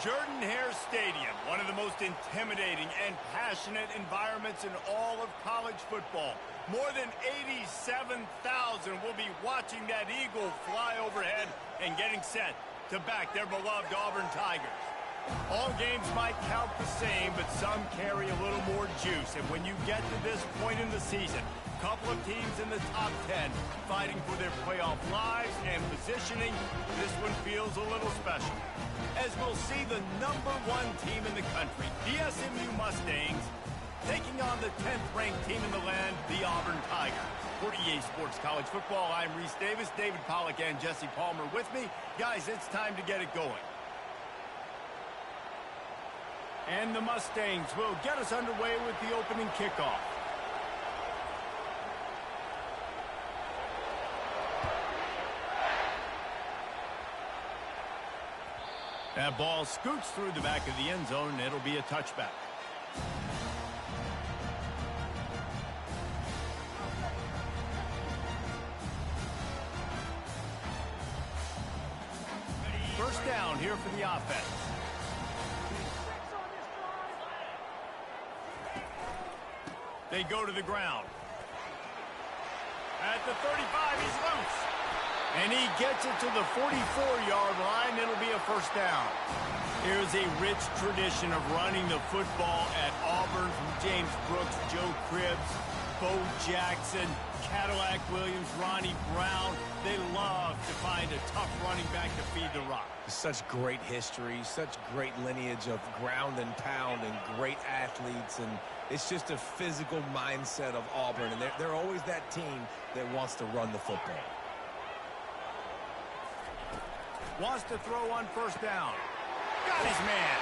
Jordan-Hare Stadium, one of the most intimidating and passionate environments in all of college football. More than 87,000 will be watching that eagle fly overhead and getting set to back their beloved Auburn Tigers. All games might count the same, but some carry a little more juice. And when you get to this point in the season, a couple of teams in the top 10 fighting for their playoff lives and positioning, this one feels a little special. As we'll see the #1 team in the country, the SMU Mustangs, taking on the 10th-ranked team in the land, the Auburn Tigers. For EA Sports College Football, I'm Reese Davis, David Pollack, and Jesse Palmer with me. Guys, it's time to get it going. And the Mustangs will get us underway with the opening kickoff. That ball scoots through the back of the end zone, and it'll be a touchback. First down here for the offense. They go to the ground. At the 35, he's loose. And he gets it to the 44-yard line. It'll be a first down. Here's a rich tradition of running the football at Auburn from James Brooks, Joe Cribbs, Bo Jackson, Cadillac Williams, Ronnie Brown. They love to find a tough running back to feed the rock. Such great history, such great lineage of ground and pound and great athletes. And it's just a physical mindset of Auburn. And they're always that team that wants to run the football. Wants to throw on first down. Got his man.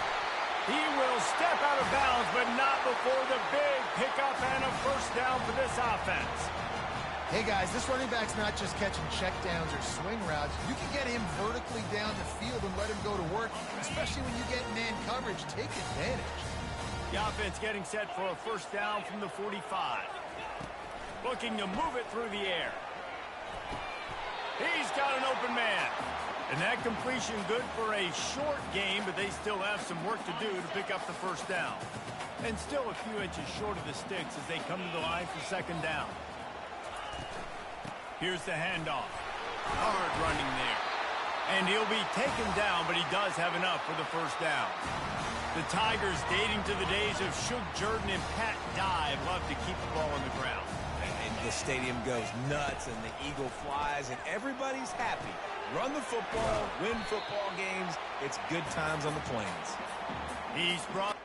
He will step out of bounds, but not before the big pickup and a first down for this offense. Hey, guys, this running back's not just catching checkdowns or swing routes. You can get him vertically down the field and let him go to work, especially when you get man coverage. Take advantage. The offense getting set for a first down from the 45. Looking to move it through the air. He's got an open man. And that completion good for a short game, but they still have some work to do to pick up the first down. And still a few inches short of the sticks as they come to the line for second down. Here's the handoff. Hard running there. And he'll be taken down, but he does have enough for the first down. The Tigers, dating to the days of Shug Jordan and Pat Dye, love to keep the ball on the ground. And the stadium goes nuts, and the eagle flies, and everybody's happy. Run the football, win football games. It's good times on the plains. He's brought...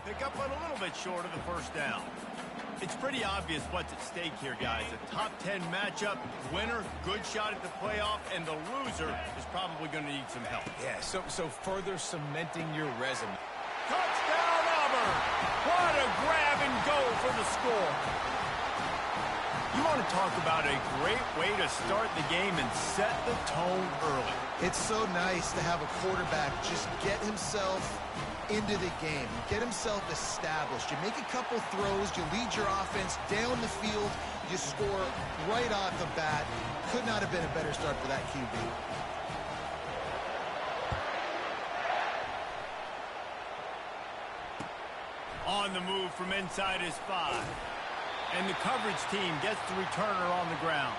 Pick up on a little bit short of the first down. It's pretty obvious what's at stake here, guys. A top 10 matchup, winner, good shot at the playoff, and the loser is probably going to need some help. Yeah, so further cementing your resume. Touchdown, Auburn! What a grab and go for the score. You want to talk about a great way to start the game and set the tone early. It's so nice to have a quarterback just get himself into the game, get himself established. You make a couple throws, you lead your offense down the field, you score right off the bat. Could not have been a better start for that QB. On the move from inside his 5. And the coverage team gets the returner on the ground.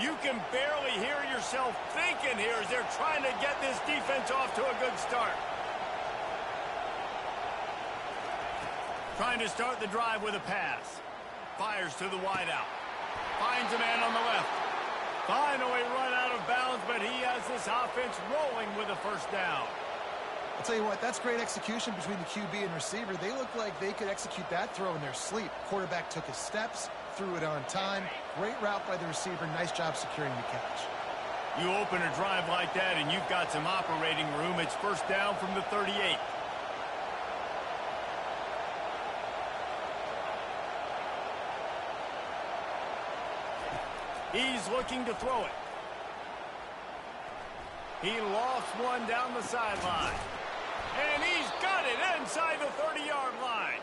You can barely hear yourself thinking here as they're trying to get this defense off to a good start. Trying to start the drive with a pass. Fires to the wideout. Finds a man on the left. Finally run out of bounds, but he has this offense rolling with a first down. I'll tell you what, that's great execution between the QB and receiver. They look like they could execute that throw in their sleep. Quarterback took his steps, threw it on time. Great route by the receiver. Nice job securing the catch. You open a drive like that and you've got some operating room. It's first down from the 38. He's looking to throw it. He lost one down the sideline. And he's got it inside the 30-yard line.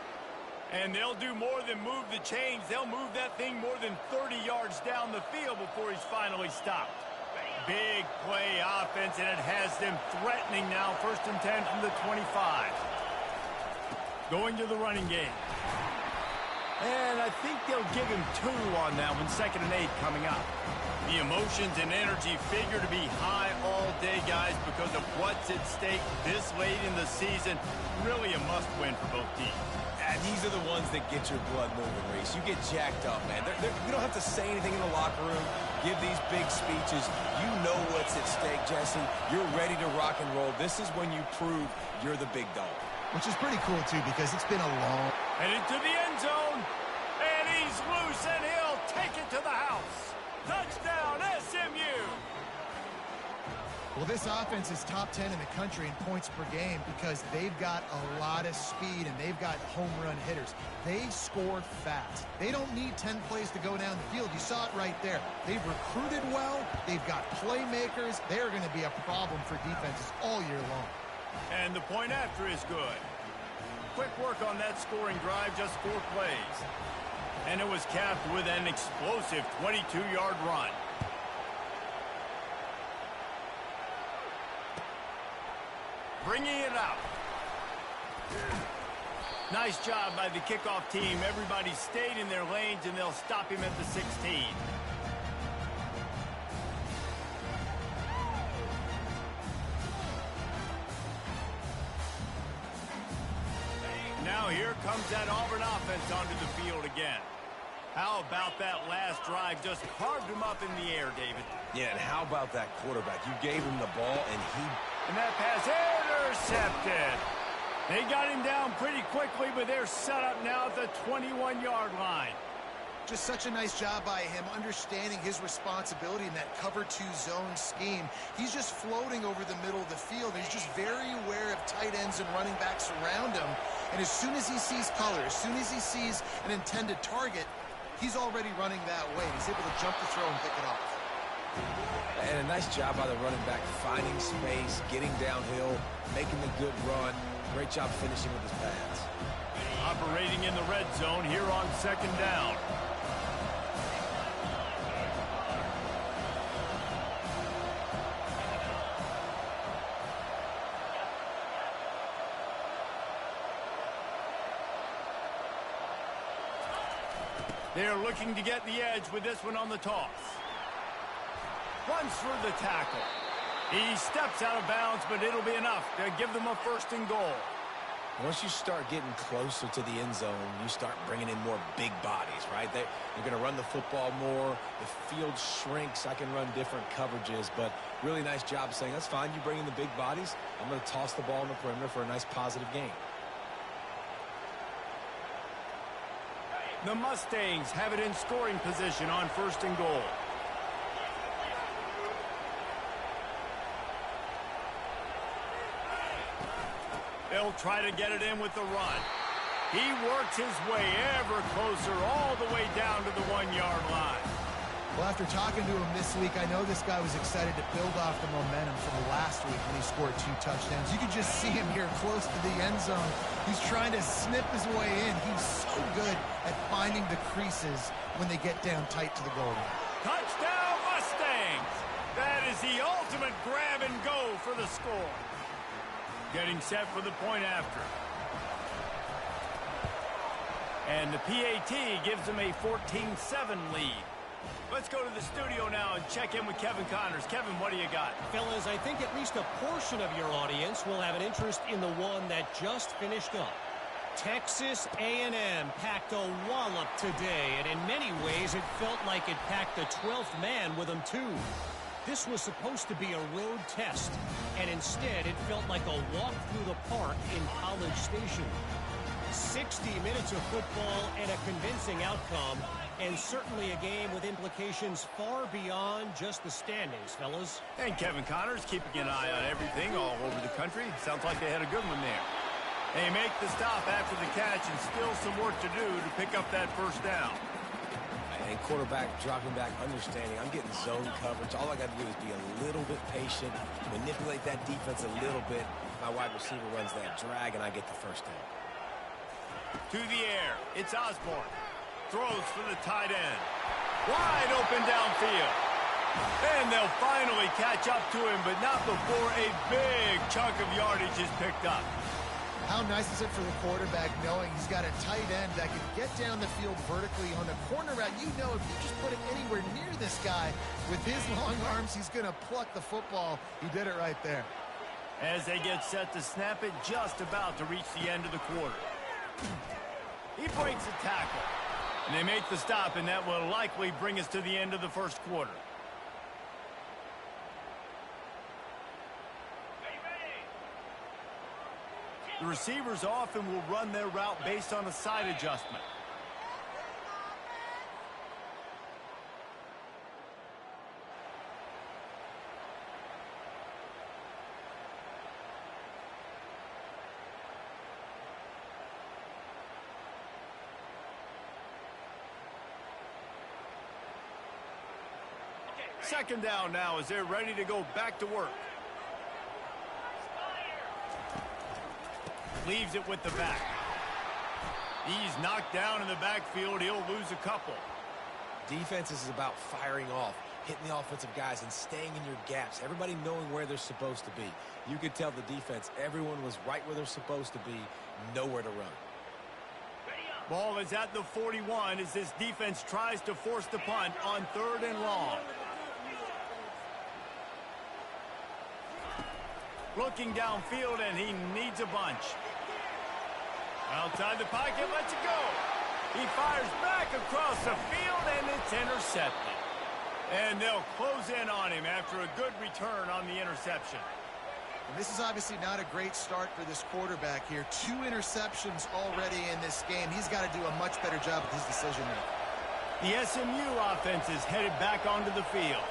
And they'll do more than move the chains. They'll move that thing more than 30 yards down the field before he's finally stopped. Big play offense, and it has them threatening now. 1st and 10 from the 25. Going to the running game. And I think they'll give him 2 on that one. 2nd and 8 coming up. The emotions and energy figure to be high all day, guys, because of what's at stake this late in the season. Really a must-win for both teams. And these are the ones that get your blood moving, Reese. You get jacked up, man. You don't have to say anything in the locker room, give these big speeches. You know what's at stake, Jesse. You're ready to rock and roll. This is when you prove you're the big dog. Which is pretty cool, too, because it's been a long... And into the end zone. And he's loose, and he'll take it to the house. Touchdown, SMU. Well, this offense is top 10 in the country in points per game because they've got a lot of speed and they've got home run hitters. They score fast. They don't need 10 plays to go down the field. You saw it right there. They've recruited well. They've got playmakers. They're going to be a problem for defenses all year long. And the point after is good. Quick work on that scoring drive, just 4 plays. And it was capped with an explosive 22-yard run. Bringing it out. Nice job by the kickoff team. Everybody stayed in their lanes, and they'll stop him at the 16. Now here comes that Auburn offense onto the field again. How about that last drive? Just carved him up in the air, David. Yeah, and how about that quarterback? You gave him the ball, and that pass intercepted. They got him down pretty quickly, but they're set up now at the 21-yard line. Just such a nice job by him, understanding his responsibility in that cover 2 zone scheme. He's just floating over the middle of the field. He's just very aware of tight ends and running backs around him. And as soon as he sees color, as soon as he sees an intended target, he's already running that way. He's able to jump the throw and pick it off. And a nice job by the running back, finding space, getting downhill, making the good run. Great job finishing with his pads. Operating in the red zone here on 2nd down. They're looking to get the edge with this one on the toss. Runs through the tackle. He steps out of bounds, but it'll be enough to give them a 1st and goal. Once you start getting closer to the end zone, you start bringing in more big bodies, right? They're going to run the football more. The field shrinks. I can run different coverages, but really nice job saying, that's fine. You bring in the big bodies. I'm going to toss the ball in the perimeter for a nice positive gain. The Mustangs have it in scoring position on 1st and goal. They'll try to get it in with the run. He works his way ever closer all the way down to the 1-yard line. Well, after talking to him this week, I know this guy was excited to build off the momentum from last week when he scored 2 touchdowns. You can just see him here close to the end zone. He's trying to snip his way in. He's so good at finding the creases when they get down tight to the goal line. Touchdown, Mustangs! That is the ultimate grab and go for the score. Getting set for the point after. And the PAT gives them a 14-7 lead. Let's go to the studio now and check in with Kevin Connors. Kevin, what do you got? Fellas, I think at least a portion of your audience will have an interest in the one that just finished up. Texas A&M packed a wallop today, and in many ways it felt like it packed the 12th man with them too. This was supposed to be a road test, and instead it felt like a walk through the park in College Station. 60 minutes of football and a convincing outcome, and certainly a game with implications far beyond just the standings, fellas. And Kevin Connors keeping an eye on everything all over the country. Sounds like they had a good one there. They make the stop after the catch, and still some work to do to pick up that first down. And quarterback dropping back, understanding I'm getting zone coverage. All I got to do is be a little bit patient, manipulate that defense a little bit. My wide receiver runs that drag, and I get the first down. To the air, it's Osborne. Throws for the tight end. Wide open downfield. And they'll finally catch up to him, but not before a big chunk of yardage is picked up. How nice is it for the quarterback knowing he's got a tight end that can get down the field vertically on the corner route? You know if you just put it anywhere near this guy with his long arms, he's going to pluck the football. He did it right there. As they get set to snap it, just about to reach the end of the quarter. He breaks a tackle. And they make the stop, and that will likely bring us to the end of the first quarter. The receivers often will run their route based on a side adjustment. Second down now as they're ready to go back to work. Leaves it with the back. He's knocked down in the backfield. He'll lose a couple. Defense is about firing off, hitting the offensive guys, and staying in your gaps. Everybody knowing where they're supposed to be. You could tell the defense, everyone was right where they're supposed to be, nowhere to run. Ball is at the 41 as this defense tries to force the punt on 3rd and long. Looking downfield, and he needs a bunch. Outside the pocket, lets it go. He fires back across the field, and it's intercepted. And they'll close in on him after a good return on the interception. And this is obviously not a great start for this quarterback here. 2 interceptions already in this game. He's got to do a much better job with his decision-making. The SMU offense is headed back onto the field.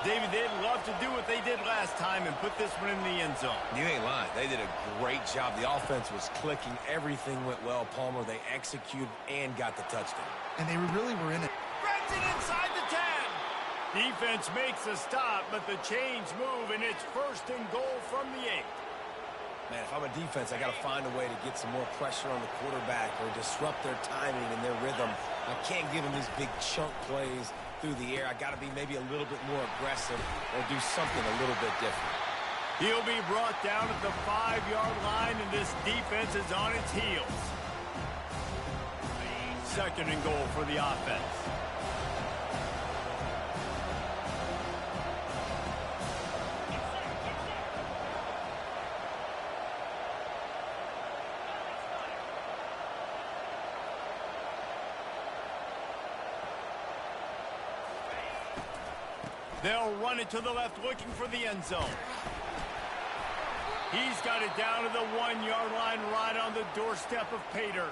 David, they'd love to do what they did last time and put this one in the end zone. You ain't lying. They did a great job. The offense was clicking. Everything went well, Palmer. They executed and got the touchdown. And they really were in it. Threads it inside the 10. Defense makes a stop, but the chains move, and it's 1st and goal from the 8. Man, if I'm a defense, I got to find a way to get some more pressure on the quarterback or disrupt their timing and their rhythm. I can't give them these big chunk plays through the air. I got to be maybe a little bit more aggressive or do something a little bit different. He'll be brought down at the 5-yard line, and this defense is on its heels. 2nd and goal for the offense. They'll run it to the left, looking for the end zone. He's got it down to the 1-yard line, right on the doorstep of Pater.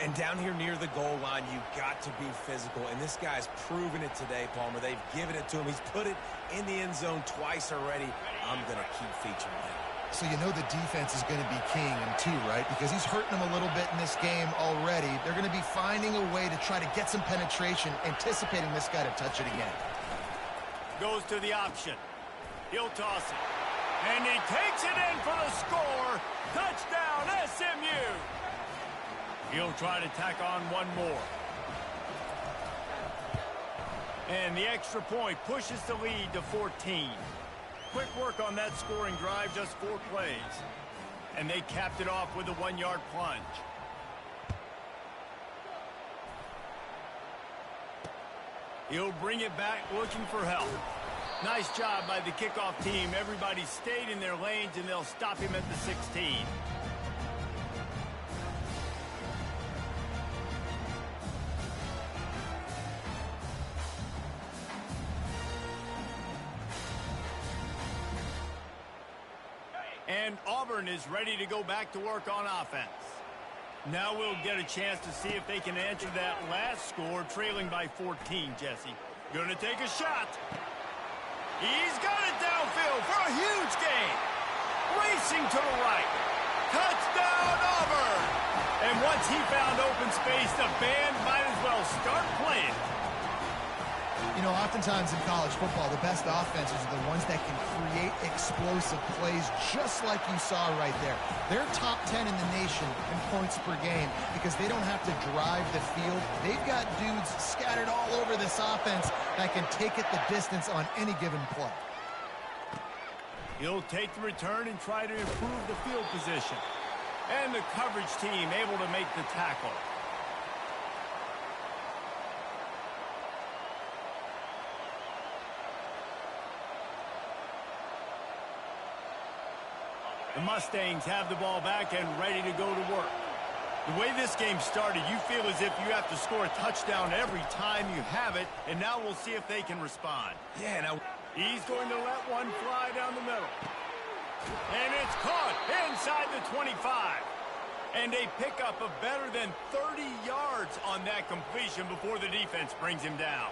And down here near the goal line, you've got to be physical. And this guy's proven it today, Palmer. They've given it to him. He's put it in the end zone twice already. I'm going to keep featuring him. So you know the defense is going to be keying him too, right? Because he's hurting them a little bit in this game already. They're going to be finding a way to try to get some penetration, anticipating this guy to touch it again. Goes to the option. He'll toss it. And he takes it in for the score. Touchdown, SMU. He'll try to tack on one more. And the extra point pushes the lead to 14. Quick work on that scoring drive, just 4 plays. And they capped it off with a 1-yard plunge. He'll bring it back looking for help. Nice job by the kickoff team. Everybody stayed in their lanes, and they'll stop him at the 16. And Auburn is ready to go back to work on offense. Now we'll get a chance to see if they can answer that last score, trailing by 14, Jesse. Gonna take a shot. He's got it downfield for a huge gain. Racing to the right. Touchdown, Auburn! And once he found open space, the band might as well start playing. You know, oftentimes in college football, the best offenses are the ones that can create explosive plays just like you saw right there. They're top 10 in the nation in points per game because they don't have to drive the field. They've got dudes scattered all over this offense that can take it the distance on any given play. He'll take the return and try to improve the field position. And the coverage team able to make the tackle. The Mustangs have the ball back and ready to go to work. The way this game started, you feel as if you have to score a touchdown every time you have it, and now we'll see if they can respond. Yeah, now He's going to let one fly down the middle. And it's caught inside the 25. And a pickup of better than 30 yards on that completion before the defense brings him down.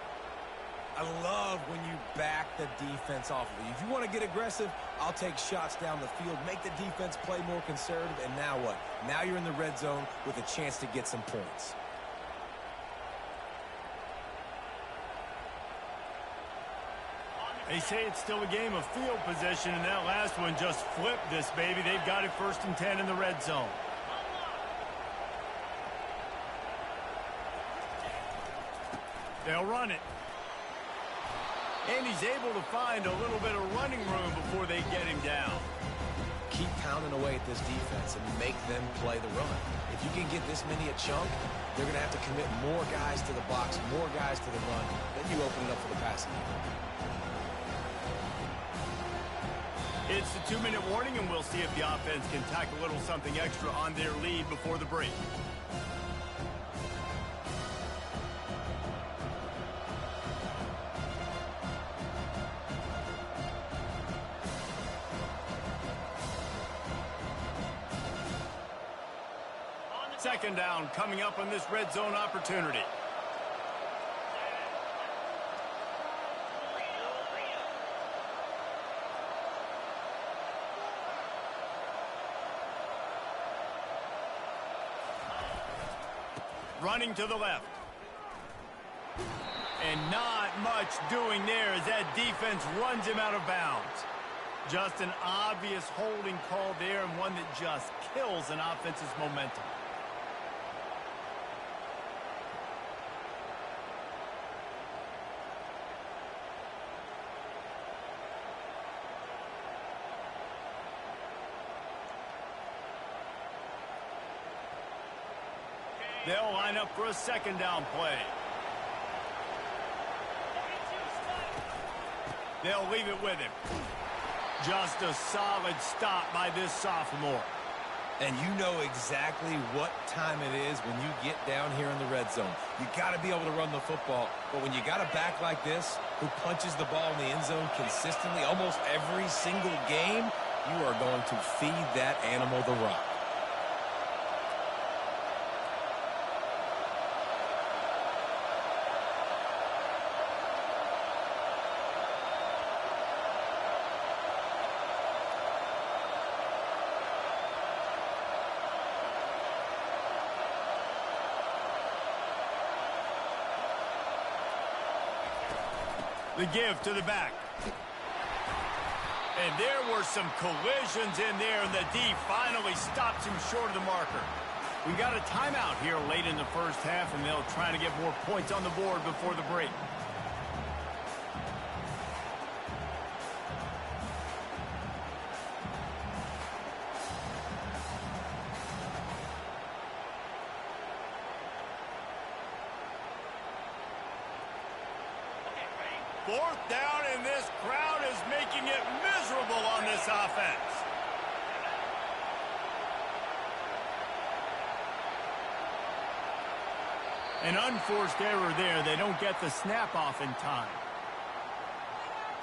I love when you back the defense off of you. If you want to get aggressive, I'll take shots down the field, make the defense play more conservative, and now what? Now you're in the red zone with a chance to get some points. They say it's still a game of field position, and that last one just flipped this baby. They've got it 1st and 10 in the red zone. They'll run it. And he's able to find a little bit of running room before they get him down. Keep pounding away at this defense and make them play the run. If you can get this many a chunk, they're going to have to commit more guys to the box, more guys to the run. Then you open it up for the passing game. It's the 2-minute warning, and we'll see if the offense can tack a little something extra on their lead before the break. Second down coming up on this red zone opportunity. Running to the left. And not much doing there as that defense runs him out of bounds. Just an obvious holding call there, and one that just kills an offense's momentum. They'll line up for a second down play. They'll leave it with him. Just a solid stop by this sophomore. And you know exactly what time it is when you get down here in the red zone. You got to be able to run the football. But when you got a back like this who punches the ball in the end zone consistently almost every single game, you are going to feed that animal the rock. The give to the back. And there were some collisions in there, and the D finally stops him short of the marker. We got a timeout here late in the first half, and they'll try to get more points on the board before the break. Fourth down, and this crowd is making it miserable on this offense. An unforced error there. They don't get the snap off in time.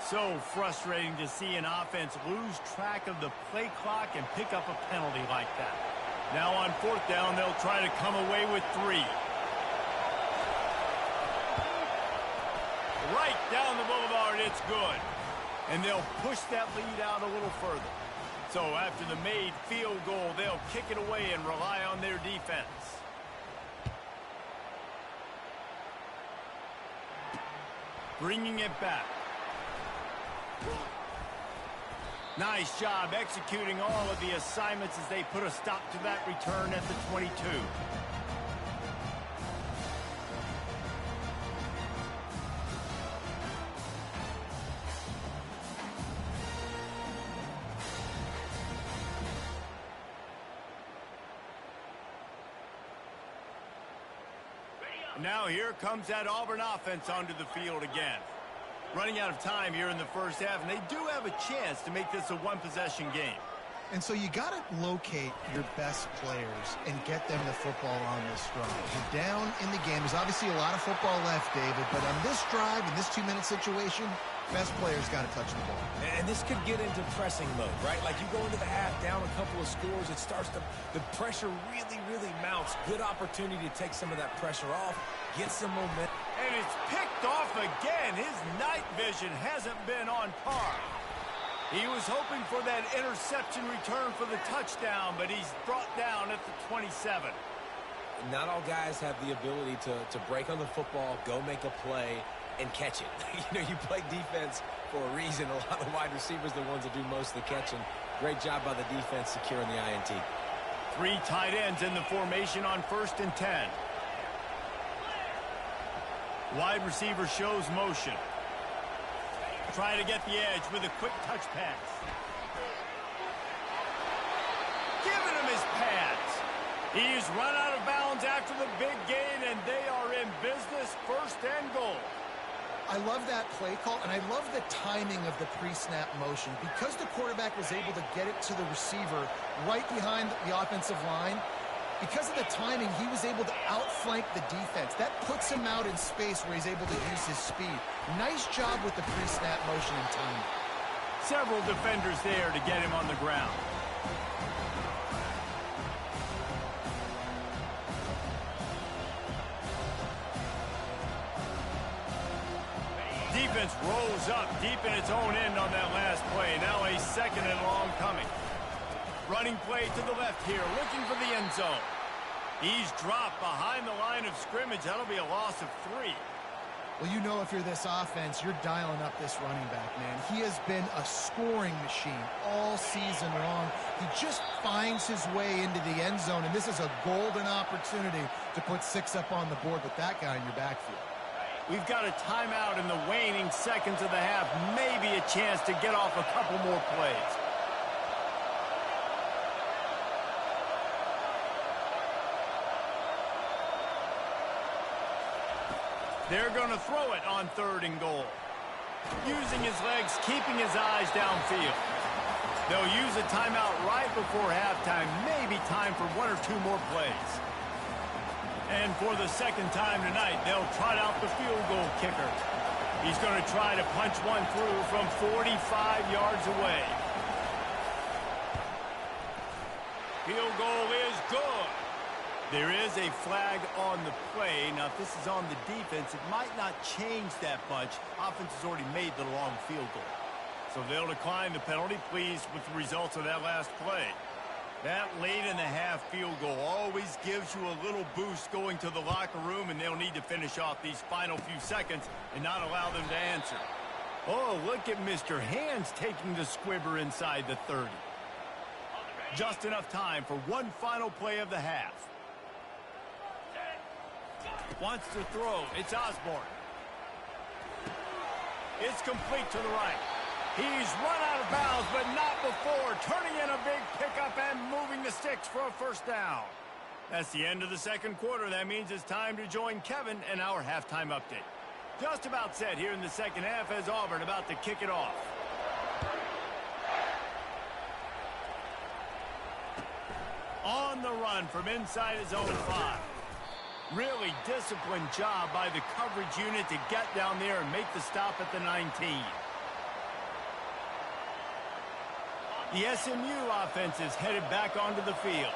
So frustrating to see an offense lose track of the play clock and pick up a penalty like that. Now on 4th down, they'll try to come away with 3. Right down the boulevard, it's good. And they'll push that lead out a little further. So after the made field goal, they'll kick it away and rely on their defense. Bringing it back. Nice job executing all of the assignments as they put a stop to that return at the 22. Now here comes that Auburn offense onto the field again. Running out of time here in the first half, and they do have a chance to make this a one-possession game. And so you got to locate your best players and get them the football on this drive. You're down in the game. There's obviously a lot of football left, David, but on this drive, in this 2-minute situation, best players got to touch the ball. And this could get into pressing mode, right? Like you go into the half, down a couple of scores, it starts to, the pressure really, really mounts. Good opportunity to take some of that pressure off, get some momentum. And it's picked off again. His night vision hasn't been on par. He was hoping for that interception return for the touchdown, but he's brought down at the 27. Not all guys have the ability to break on the football, go make a play, and catch it. You know, you play defense for a reason. A lot of wide receivers are the ones that do most of the catching. Great job by the defense securing the INT. 3 tight ends in the formation on 1st and 10. Wide receiver shows motion. Try to get the edge with a quick touch pass. Giving him his pads. He's run out of bounds after the big gain, and they are in business, 1st and goal. I love that play call, and I love the timing of the pre-snap motion. Because the quarterback was able to get it to the receiver right behind the offensive line, because of the timing, he was able to outflank the defense. That puts him out in space where he's able to use his speed. Nice job with the pre-snap motion and timing. Several defenders there to get him on the ground. Defense rolls up deep in its own end on that last play. Now a 2nd and long coming. Running play to the left here, looking for the end zone. He's dropped behind the line of scrimmage. That'll be a loss of 3. Well, you know, if you're this offense, you're dialing up this running back, man. He has been a scoring machine all season long. He just finds his way into the end zone, and this is a golden opportunity to put 6 up on the board with that guy in your backfield. We've got a timeout in the waning seconds of the half. Maybe a chance to get off a couple more plays. They're going to throw it on 3rd and goal. Using his legs, keeping his eyes downfield. They'll use a timeout right before halftime. Maybe time for 1 or 2 more plays. And for the 2nd time tonight, they'll trot out the field goal kicker. He's going to try to punch one through from 45 yards away. Field goal is good. There is a flag on the play. Now, if this is on the defense, it might not change that much. Offense has already made the long field goal. So they'll decline the penalty, pleased with the results of that last play. That late in the half field goal always gives you a little boost going to the locker room, and they'll need to finish off these final few seconds and not allow them to answer. Oh, look at Mr. Hands taking the squibber inside the 30. Just enough time for one final play of the half. Wants to throw. It's Osborne. It's complete to the right. He's run out of bounds, but not before turning in a big pickup and moving the sticks for a 1st down. That's the end of the 2nd quarter. That means it's time to join Kevin and our halftime update. Just about set here in the 2nd half as Auburn about to kick it off. On the run from inside his own 5. Really disciplined job by the coverage unit to get down there and make the stop at the 19. The SMU offense is headed back onto the field.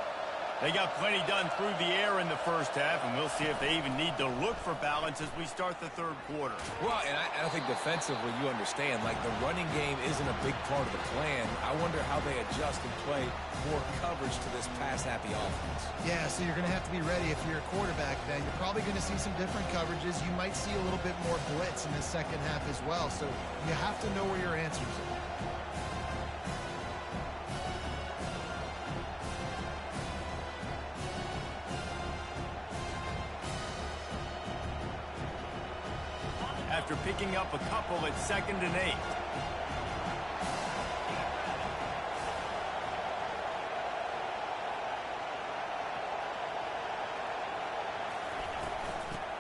They got plenty done through the air in the first half, and we'll see if they even need to look for balance as we start the third quarter. Well, and I think defensively, you understand, like the running game isn't a big part of the plan. I wonder how they adjust and play more coverage to this pass-happy offense. Yeah, so you're going to have to be ready if you're a quarterback then. You're probably going to see some different coverages. You might see a little bit more blitz in the second half as well, so you have to know where your answers are. After picking up a couple at 2nd and 8.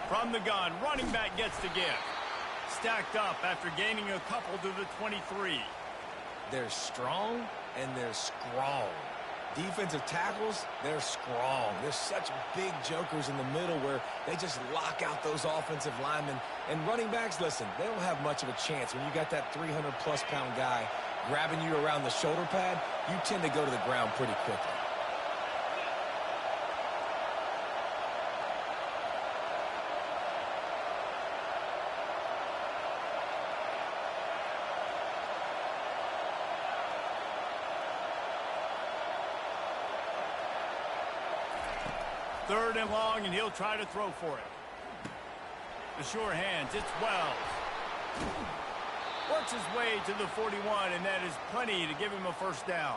From the gun, running back gets the give. Stacked up after gaining a couple to the 23. They're strong and they're strong. Defensive tackles, they're strong. There's such big jokers in the middle where they just lock out those offensive linemen. And running backs, listen, they don't have much of a chance. When you got that 300-plus pound guy grabbing you around the shoulder pad, you tend to go to the ground pretty quickly. Third and long, and he'll try to throw for it. The sure hands, it's Wells. Works his way to the 41, and that is plenty to give him a first down.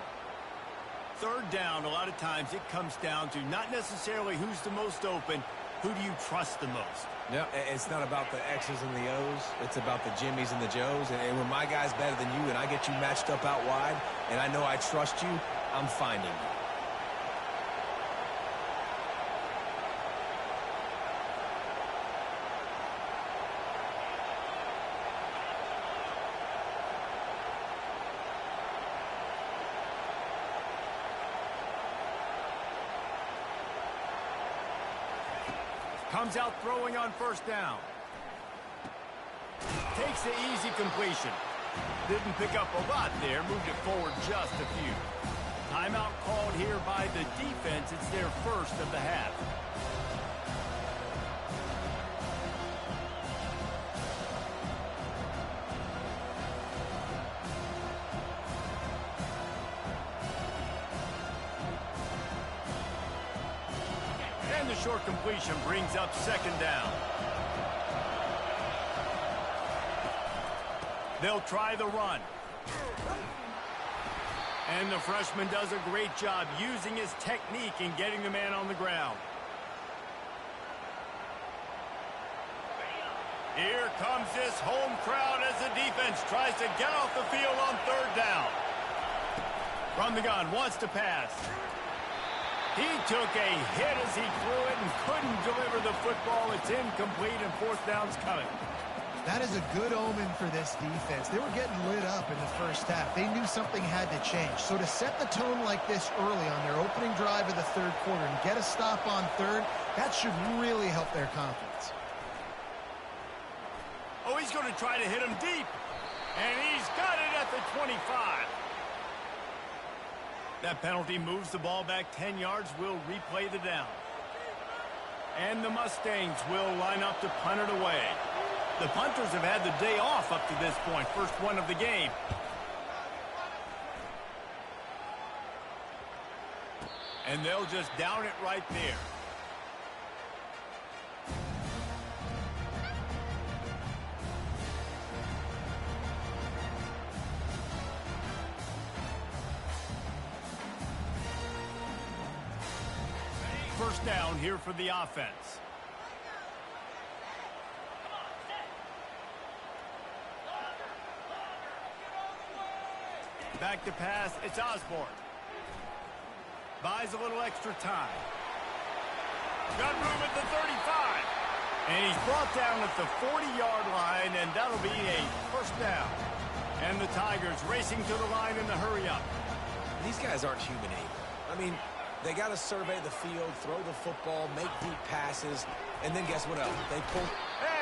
Third down, a lot of times it comes down to not necessarily who's the most open, who do you trust the most? No, it's not about the X's and the O's. It's about the Jimmies and the Joes. And when my guy's better than you and I get you matched up out wide, and I know I trust you, I'm finding you. Comes out throwing on first down. Takes the easy completion. Didn't pick up a lot there. Moved it forward just a few. Timeout called here by the defense. It's their first of the half. And the short completion brings up second down. They'll try the run. And the freshman does a great job using his technique and getting the man on the ground. Here comes this home crowd as the defense tries to get off the field on third down. From the gun, wants to pass. He took a hit as he threw it and couldn't deliver the football. It's incomplete and fourth down's coming. That is a good omen for this defense. They were getting lit up in the first half. They knew something had to change. So to set the tone like this early on their opening drive of the third quarter and get a stop on third, that should really help their confidence. Oh, he's going to try to hit him deep. And he's got it at the 25. That penalty moves the ball back 10 yards. We'll replay the down. And the Mustangs will line up to punt it away. The punters have had the day off up to this point. First one of the game. And they'll just down it right there. First down here for the offense. Back to pass, it's Osborne. Buys a little extra time. Got room at the 35. And he's brought down at the 40-yard line, and that'll be a first down. And the Tigers racing to the line in the hurry-up. These guys aren't human able. I mean, they got to survey the field, throw the football, make deep passes, and then guess what else? They pull.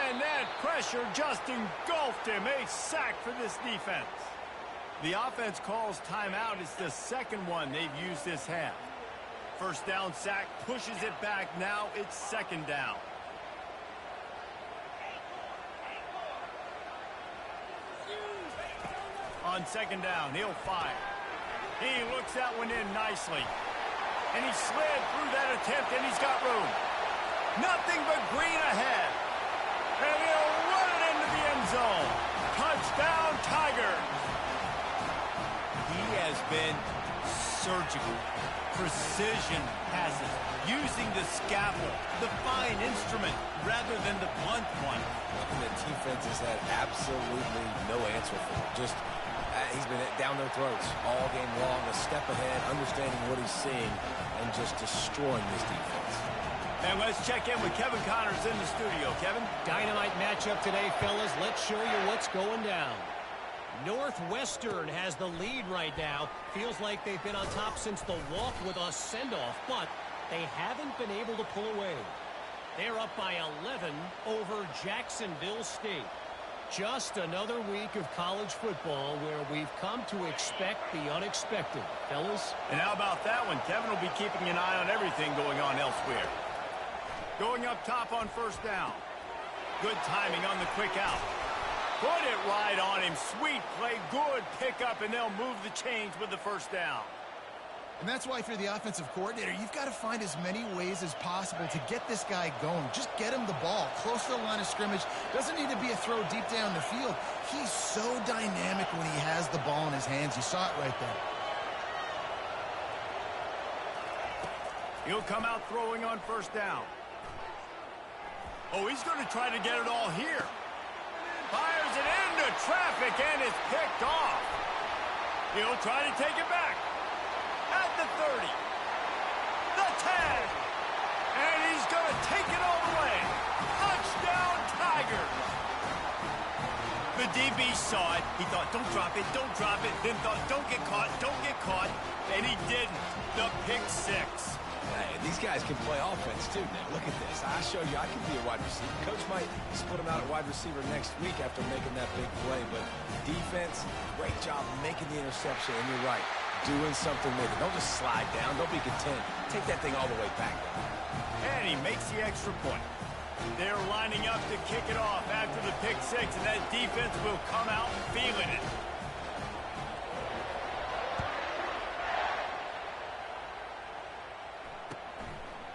And that pressure just engulfed him. A sack for this defense. The offense calls timeout. It's the second one they've used this half. First down sack pushes it back. Now it's second down. On second down, he'll fire. He looks that one in nicely. And he slid through that attempt, and he's got room. Nothing but green ahead. And he'll run it into the end zone. Touchdown, Tigers. He has been surgical. Precision passes. Using the scalpel, the fine instrument, rather than the blunt one. And the defense has had absolutely no answer for him. Just he's been down their throats all game long, a step ahead, understanding what he's seeing, and just destroying this defense. And let's check in with Kevin Connors in the studio. Kevin? Dynamite matchup today, fellas. Let's show you what's going down. Northwestern has the lead right now. Feels like they've been on top since the walk with a send-off, but they haven't been able to pull away. They're up by 11 over Jacksonville State. Just another week of college football where we've come to expect the unexpected, fellas. And how about that one? Kevin will be keeping an eye on everything going on elsewhere. Going up top on first down. Good timing on the quick out. Put it right on him. Sweet play, good pickup, and they'll move the chains with the first down. And that's why if you're the offensive coordinator, you've got to find as many ways as possible to get this guy going. Just get him the ball close to the line of scrimmage. Doesn't need to be a throw deep down the field. He's so dynamic when he has the ball in his hands. You saw it right there. He'll come out throwing on first down. Oh, he's going to try to get it all here. Fires it into traffic, and it's picked off. He'll try to take it back. At the 30. The 10. And he's going to take it all the way. Touchdown, Tigers. The DB saw it. He thought, don't drop it, don't drop it. Then thought, don't get caught, don't get caught. And he didn't. The pick six. Hey, these guys can play offense, too, now. Look at this. I show you I can be a wide receiver. Coach might split him out at wide receiver next week after making that big play. But defense, great job making the interception. And you're right, doing something with it. Don't just slide down. Don't be content. Take that thing all the way back. And he makes the extra point. They're lining up to kick it off after the pick six, and that defense will come out feeling it.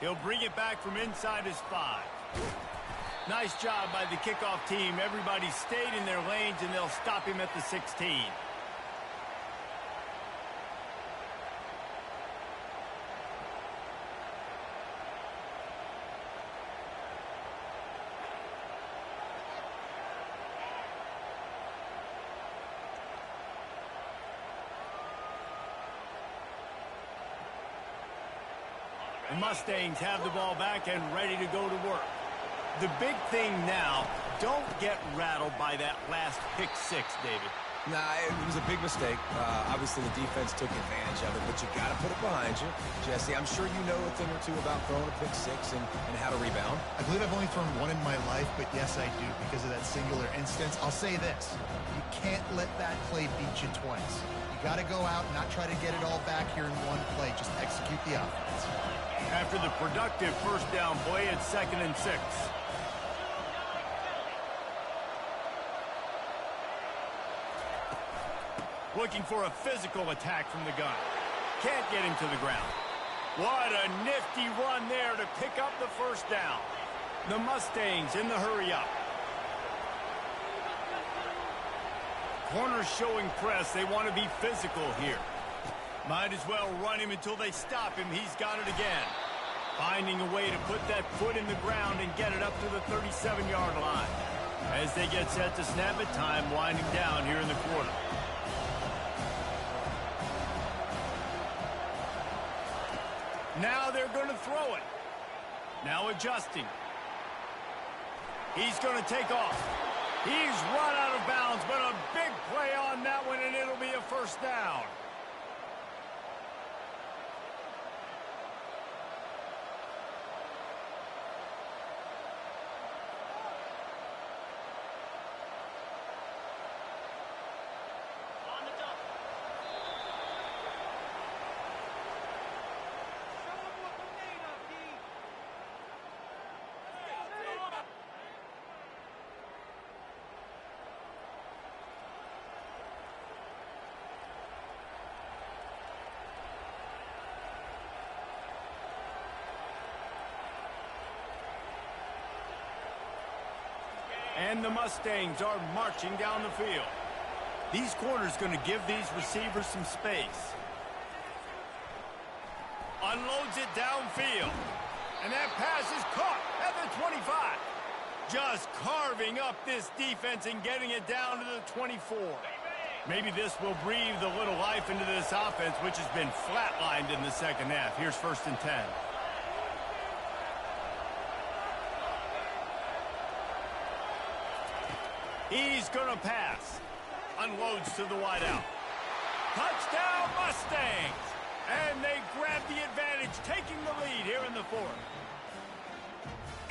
He'll bring it back from inside his 5. Nice job by the kickoff team. Everybody stayed in their lanes, and they'll stop him at the 16. The Mustangs have the ball back and ready to go to work. The big thing now, don't get rattled by that last pick six, David. Nah, it was a big mistake. Obviously, the defense took advantage of it, but you got to put it behind you. Jesse, I'm sure you know a thing or two about throwing a pick six and how to rebound. I believe I've only thrown one in my life, but yes, I do because of that singular instance. I'll say this. You can't let that play beat you twice. You got to go out and not try to get it all back here in one play. Just execute the offense. After the productive first down play, it's 2nd and 6. Looking for a physical attack from the gun. Can't get him to the ground. What a nifty run there to pick up the first down. The Mustangs in the hurry-up. Corners showing press. They want to be physical here. Might as well run him until they stop him. He's got it again. Finding a way to put that foot in the ground and get it up to the 37-yard line. As they get set to snap it, time winding down here in the quarter. Now they're going to throw it. Now adjusting. He's going to take off. He's run out of bounds, but a big play on that one, and it'll be a first down. And the Mustangs are marching down the field. These corners going to give these receivers some space. Unloads it downfield. And that pass is caught at the 25. Just carving up this defense and getting it down to the 24. Maybe this will breathe a little life into this offense, which has been flatlined in the second half. Here's 1st and 10. He's going to pass. Unloads to the wideout. Touchdown, Mustangs! And they grab the advantage, taking the lead here in the 4th.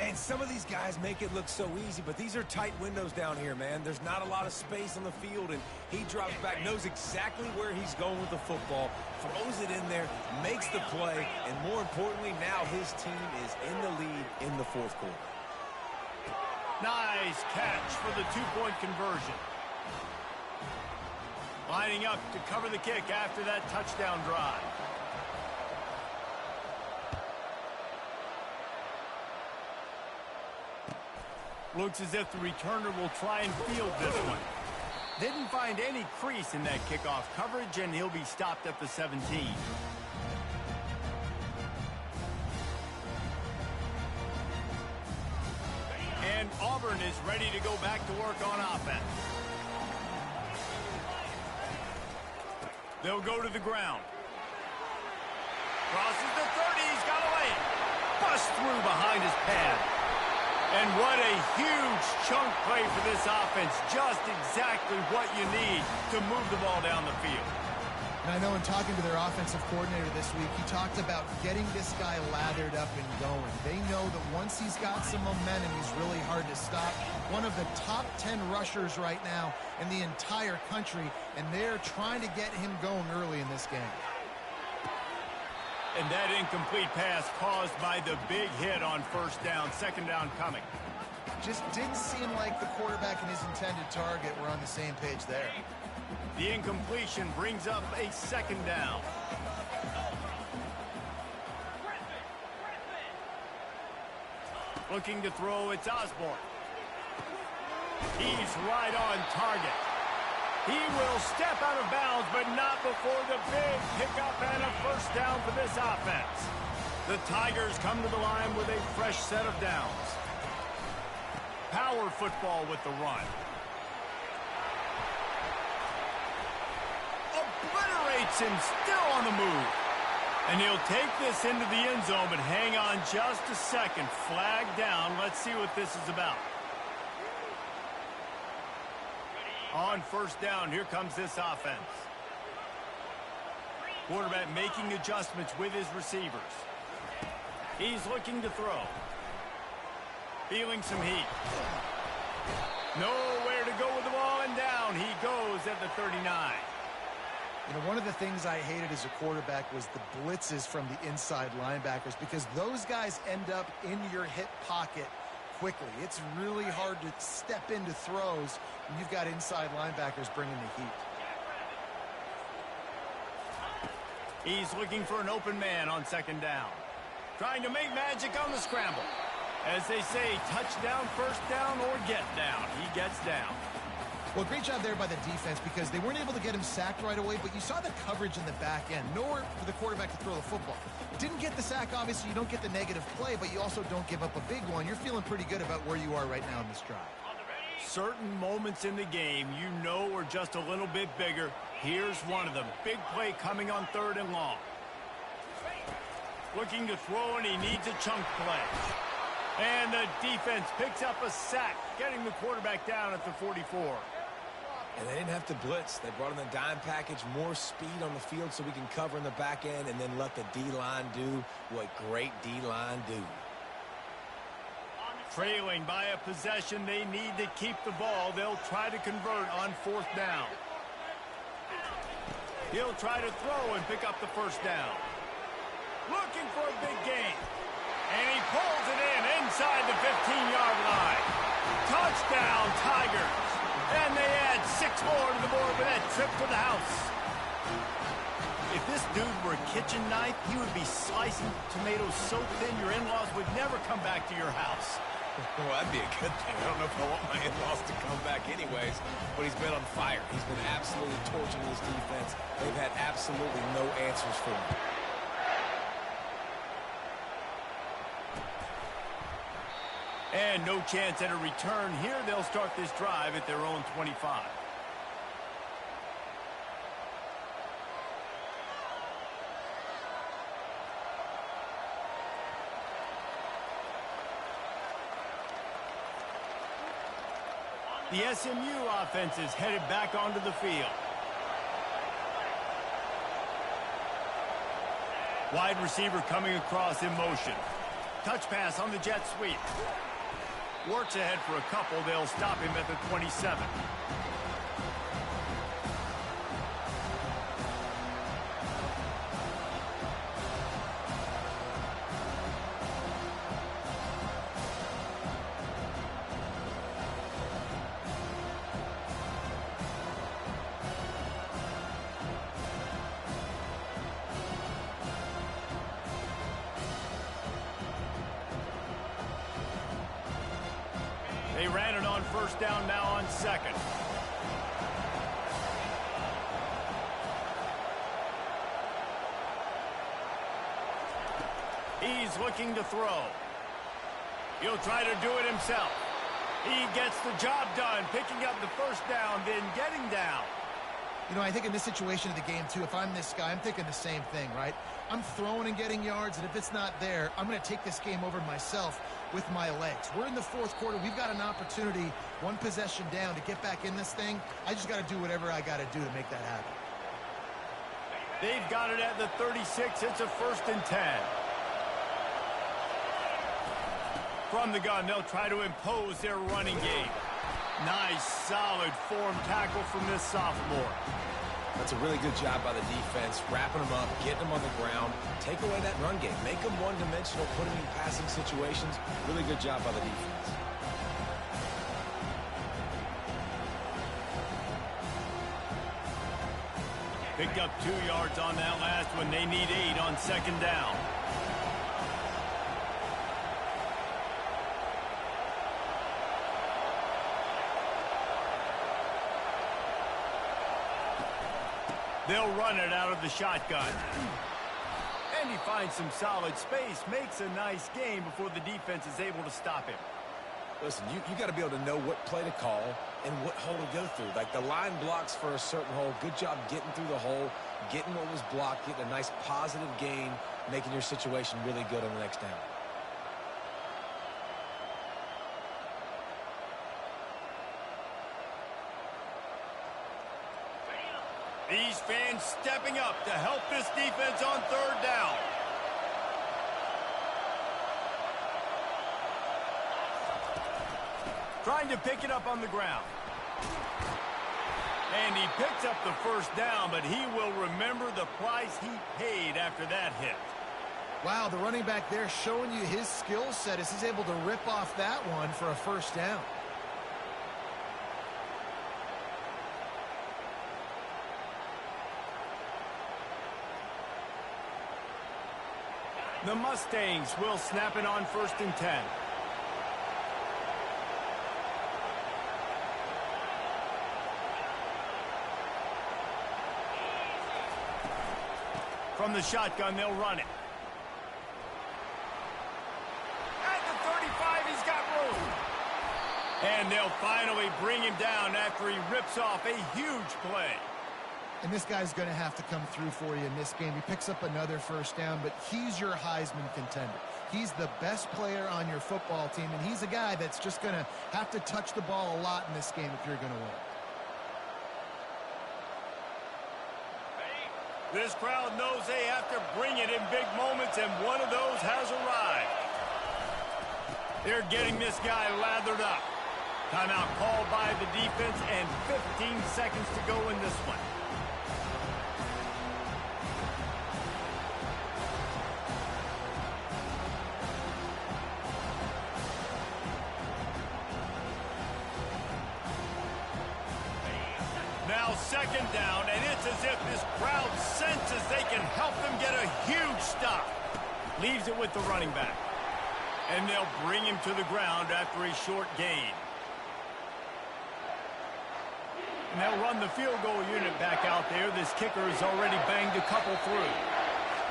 And some of these guys make it look so easy, but these are tight windows down here, man. There's not a lot of space on the field, and he drops back, knows exactly where he's going with the football, throws it in there, makes the play, and more importantly, now his team is in the lead in the 4th quarter. Nice catch for the 2-point conversion. Lining up to cover the kick after that touchdown drive. Looks as if the returner will try and field this one. Didn't find any crease in that kickoff coverage, and he'll be stopped at the 17. And Auburn is ready to go back to work on offense. They'll go to the ground. Crosses the 30. He's got a lane. Bust through behind his pad. And what a huge chunk play for this offense. Just exactly what you need to move the ball down the field. And I know in talking to their offensive coordinator this week, he talked about getting this guy lathered up and going. They know that once he's got some momentum, he's really hard to stop. One of the top 10 rushers right now in the entire country, and they're trying to get him going early in this game. And that incomplete pass caused by the big hit on 1st down, 2nd down coming. Just didn't seem like the quarterback and his intended target were on the same page there. The incompletion brings up a 2nd down. Looking to throw, it's Osborne. He's right on target. He will step out of bounds, but not before the big pickup and a 1st down for this offense. The Tigers come to the line with a fresh set of downs. Power football with the run. Obliterates him, still on the move. And he'll take this into the end zone, but hang on just a second. Flag down. Let's see what this is about. On 1st down, here comes this offense. Quarterback making adjustments with his receivers. He's looking to throw. Feeling some heat. Nowhere to go with the ball, and down he goes at the 39. You know, one of the things I hated as a quarterback was the blitzes from the inside linebackers, because those guys end up in your hip pocket quickly. It's really hard to step into throws when you've got inside linebackers bringing the heat. He's looking for an open man on 2nd down. Trying to make magic on the scramble. As they say, touchdown, 1st down, or get down. He gets down. Well, great job there by the defense, because they weren't able to get him sacked right away, but you saw the coverage in the back end. Nowhere for the quarterback to throw the football. Didn't get the sack, obviously. You don't get the negative play, but you also don't give up a big one. You're feeling pretty good about where you are right now in this drive. Certain moments in the game you know are just a little bit bigger. Here's one of them. Big play coming on 3rd and long. Looking to throw, and he needs a chunk play. And the defense picks up a sack, getting the quarterback down at the 44. And they didn't have to blitz. They brought in the dime package, more speed on the field so we can cover in the back end, and then let the D-line do what great D-line do. Trailing by a possession, they need to keep the ball. They'll try to convert on 4th down. He'll try to throw and pick up the 1st down. Looking for a big gain. And he pulls it in inside the 15-yard line. Touchdown, Tigers. And they add 6 more to the board with that trip to the house. If this dude were a kitchen knife, he would be slicing tomatoes so thin your in-laws would never come back to your house. Well, that'd be a good thing. I don't know if I want my in-laws to come back anyways, but he's been on fire. He's been absolutely torching this defense. They've had absolutely no answers for him. And no chance at a return here. They'll start this drive at their own 25. The SMU offense is headed back onto the field. Wide receiver coming across in motion. Touch pass on the jet sweep. Works ahead for a couple. They'll stop him at the 27. They ran it on first down, now on second. He's looking to throw. He'll try to do it himself. He gets the job done, picking up the first down, then getting down. You know, I think in this situation of the game, too, if I'm this guy, I'm thinking the same thing, right? I'm throwing and getting yards, and if it's not there, I'm going to take this game over myself with my legs. We're in the fourth quarter. We've got an opportunity, one possession down, to get back in this thing. I just got to do whatever I got to do to make that happen. They've got it at the 36. It's a 1st and 10. From the gun, they'll try to impose their running game. Nice, solid form tackle from this sophomore. That's a really good job by the defense, wrapping them up, getting them on the ground, take away that run game, make them one-dimensional, put them in passing situations. Really good job by the defense. Picked up 2 yards on that last one. They need 8 on second down. They'll run it out of the shotgun. And he finds some solid space, makes a nice game before the defense is able to stop him. Listen, you got to be able to know what play to call and what hole to go through. Like, the line blocks for a certain hole. Good job getting through the hole, getting what was blocked, getting a nice positive gain, making your situation really good on the next down. These fans stepping up to help this defense on third down. Trying to pick it up on the ground. And he picks up the first down, but he will remember the price he paid after that hit. Wow, the running back there showing you his skill set as he's able to rip off that one for a first down. The Mustangs will snap it on 1st and 10. From the shotgun, they'll run it. At the 35, he's got room. And they'll finally bring him down after he rips off a huge play. And this guy's going to have to come through for you in this game. He picks up another first down, but he's your Heisman contender. He's the best player on your football team, and he's a guy that's just going to have to touch the ball a lot in this game if you're going to win. This crowd knows they have to bring it in big moments, and one of those has arrived. They're getting this guy lathered up. Timeout called by the defense, and 15 seconds to go in this one. Now 2nd down, and it's as if this crowd senses they can help them get a huge stop. Leaves it with the running back. And they'll bring him to the ground after a short gain. And they'll run the field goal unit back out there. This kicker has already banged a couple through.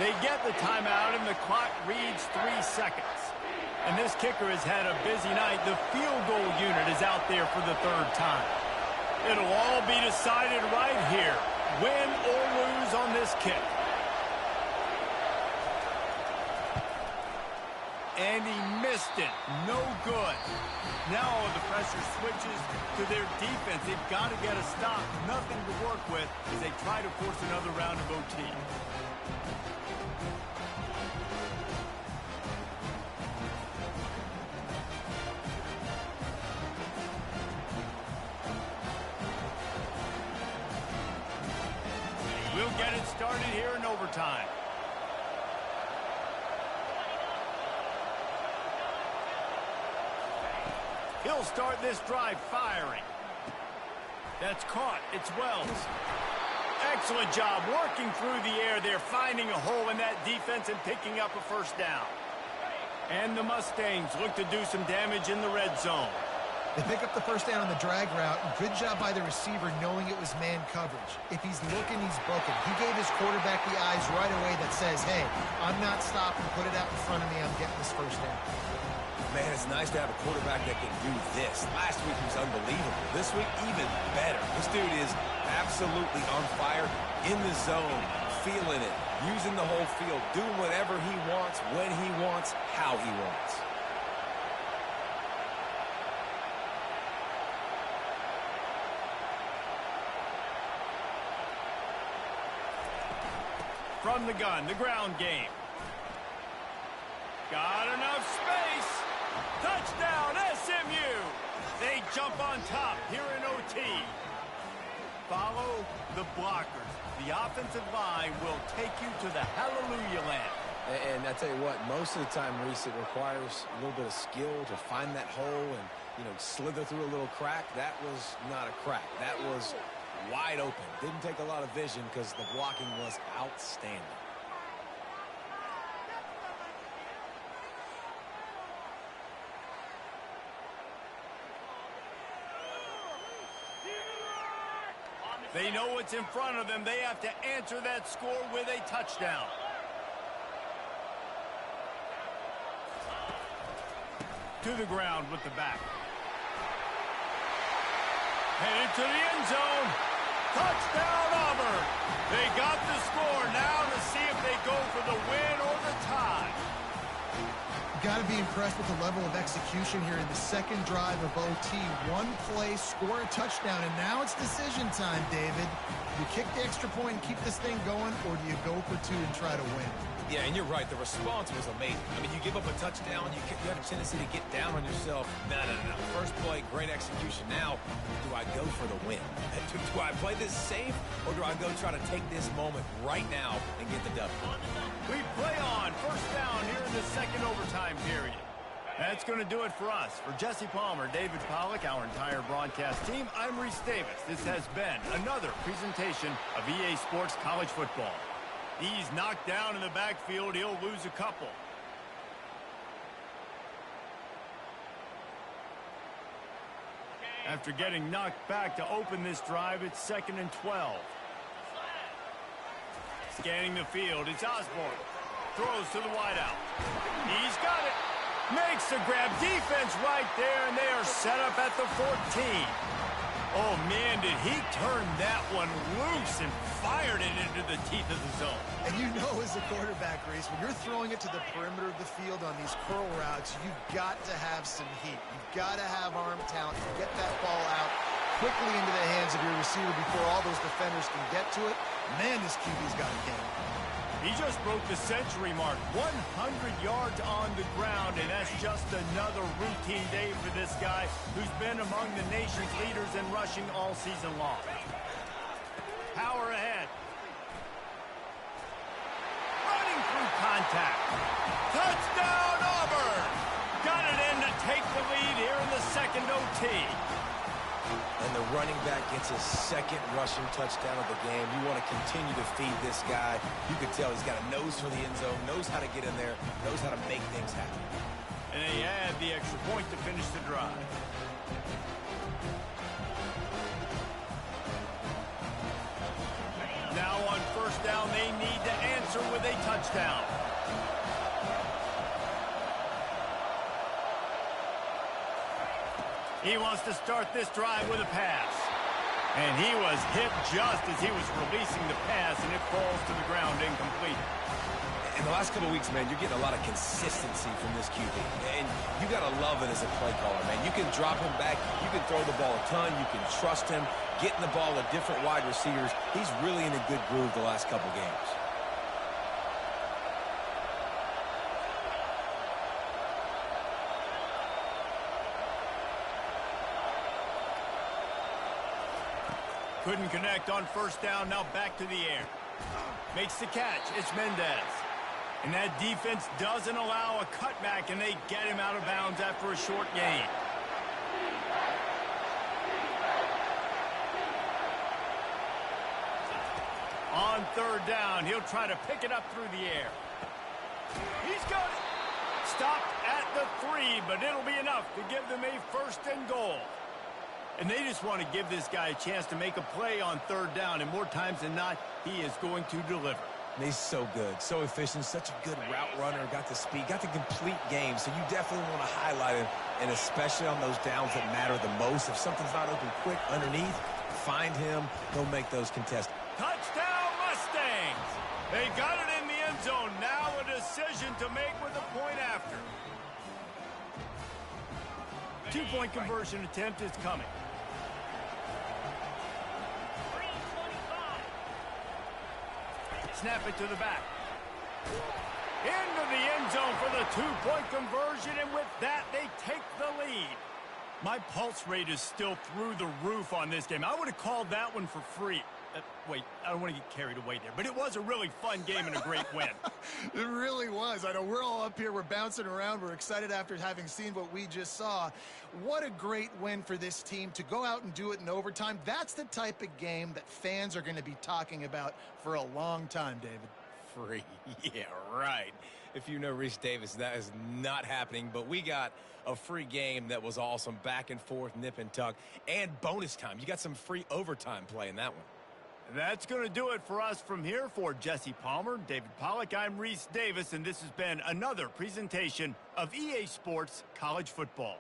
They get the timeout, and the clock reads 3 seconds. And this kicker has had a busy night. The field goal unit is out there for the 3rd time. It'll all be decided right here, win or lose on this kick. And he missed it. No good. Now the pressure switches to their defense. They've got to get a stop. Nothing to work with as they try to force another round of OT. We'll get it started here in overtime. He'll start this drive firing. That's caught. It's Wells. Excellent job working through the air there, finding a hole in that defense and picking up a 1st down. And the Mustangs look to do some damage in the red zone. They pick up the 1st down on the drag route. Good job by the receiver knowing it was man coverage. If he's looking, he's booking. He gave his quarterback the eyes right away that says, hey, I'm not stopping. Put it out in front of me. I'm getting this 1st down. Man, it's nice to have a quarterback that can do this. Last week he was unbelievable. This week, even better. This dude is absolutely on fire, in the zone, feeling it, using the whole field, doing whatever he wants, when he wants, how he wants. From the gun, the ground game. Got enough space. Touchdown, SMU. They jump on top here in OT. Follow the blockers. The offensive line will take you to the hallelujah land. And I tell you what, most of the time, Reese, it requires a little bit of skill to find that hole and, slither through a little crack. That was not a crack. That was wide open. Didn't take a lot of vision because the blocking was outstanding. They know what's in front of them. They have to answer that score with a touchdown. To the ground with the back. Headed to the end zone. Touchdown, Auburn. They got the score. Now to see if they go for the win or the tie. Got to be impressed with the level of execution here in the 2nd drive of OT. One play, score a touchdown, and now it's decision time, David. Do you kick the extra point and keep this thing going, or do you go for 2 and try to win? Yeah, and you're right. The response was amazing. I mean, you give up a touchdown, you have a tendency to get down on yourself. No. First play, great execution. Now, do I go for the win? Do I play this safe, or do I go try to take this moment right now and get the W? We play on. 1st down here in the 2nd overtime period. That's going to do it for us. For Jesse Palmer, David Pollack, our entire broadcast team, I'm Reese Davis. This has been another presentation of EA Sports College Football. He's knocked down in the backfield. He'll lose a couple. After getting knocked back to open this drive, it's 2nd and 12. Scanning the field, it's Osborne. Throws to the wideout. He's got it. Makes the grab. Defense right there, and they are set up at the 14. Oh, man, did he turn that one loose and fired it into the teeth of the zone. And you know as a quarterback, Reese, when you're throwing it to the perimeter of the field on these curl routes, you've got to have some heat. You've got to have arm talent to get that ball out quickly into the hands of your receiver before all those defenders can get to it. Man, this QB's got a game. He just broke the century mark, 100 yards on the ground, and that's just another routine day for this guy who's been among the nation's leaders in rushing all season long. Power ahead. Running through contact. Touchdown, Auburn! Got it in to take the lead here in the 2nd OT. And the running back gets his 2nd rushing touchdown of the game. You want to continue to feed this guy. You can tell he's got a nose for the end zone, knows how to get in there, knows how to make things happen. And they add the extra point to finish the drive. Now on first down, they need to answer with a touchdown. He wants to start this drive with a pass. And he was hit just as he was releasing the pass, and it falls to the ground incomplete. In the last couple of weeks, man, you're getting a lot of consistency from this QB. And you got to love it as a play caller, man. You can drop him back. You can throw the ball a ton. You can trust him. Getting the ball to different wide receivers. He's really in a good groove the last couple games. Couldn't connect on first down. Now back to the air. Makes the catch. It's Mendez. And that defense doesn't allow a cutback, and they get him out of bounds after a short gain. On third down, he'll try to pick it up through the air. He's got it. Stopped at the 3, but it'll be enough to give them a first and goal. And they just want to give this guy a chance to make a play on third down, and more times than not, he is going to deliver. And he's so good, so efficient, such a good route runner, got the speed, got the complete game, so you definitely want to highlight him, and especially on those downs that matter the most. If something's not open quick underneath, find him, he'll make those contests. Touchdown, Mustangs! They got it in the end zone. Now a decision to make with a point after. Two-point conversion attempt is coming. Snap it to the back. Into the end zone for the two-point conversion, and with that, they take the lead. My pulse rate is still through the roof on this game. I would have called that one for free. Wait, I don't want to get carried away there, but it was a really fun game and a great win. It really was. I know we're all up here. We're bouncing around. We're excited after having seen what we just saw. What a great win for this team to go out and do it in overtime. That's the type of game that fans are going to be talking about for a long time, David. Free. Yeah, right. If you know Reese Davis, that is not happening, but we got a free game that was awesome, back and forth, nip and tuck, and bonus time. You got some free overtime play in that one. That's going to do it for us from here. For Jesse Palmer, David Pollack, I'm Reese Davis, and this has been another presentation of EA Sports College Football.